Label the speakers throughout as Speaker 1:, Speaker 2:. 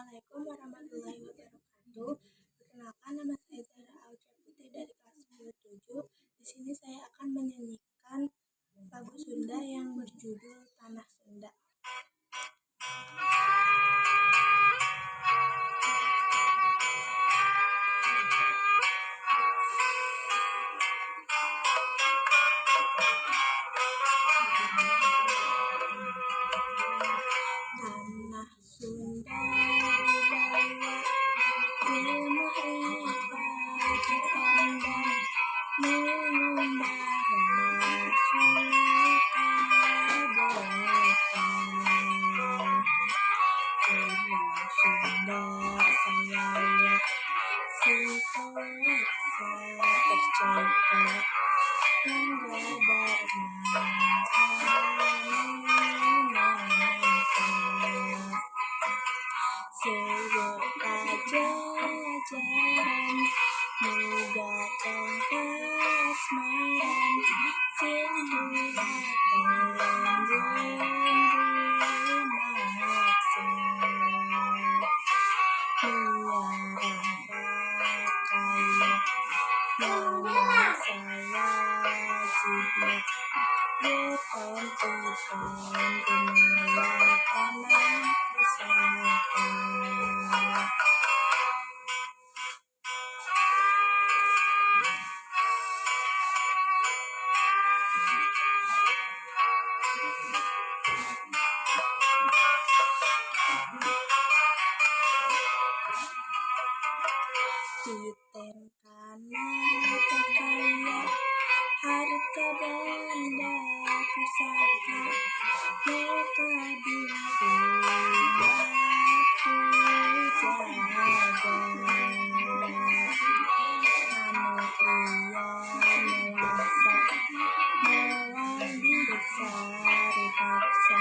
Speaker 1: Assalamualaikum warahmatullahi wabarakatuh. Perkenalkan, nama saya Zahra Aulia Putri dari kelas 97. Di sini saya akan menyanyikan lagu Sunda yang berjudul Tanah Sunda. Tanah Sunda budaya ilmu ribat terpandang mengembara Sukabeka. Pulau Sunda saya sintoksa tercipta hingga jajaran muda tangkas maran sinduhaten jenggu maksa miara pakaian nama saya jinak berkontikan dunia tanah pusaka. Titen kana kekaya harta benda pusaka maka diri aku jaga. Anu iya mewasa ripaksa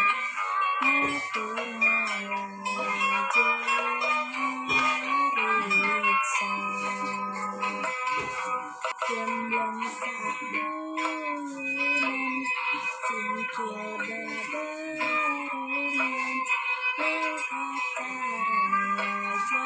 Speaker 1: ngatur ngalah riksa gemblong sabunan singkil bebarengan mengkata raja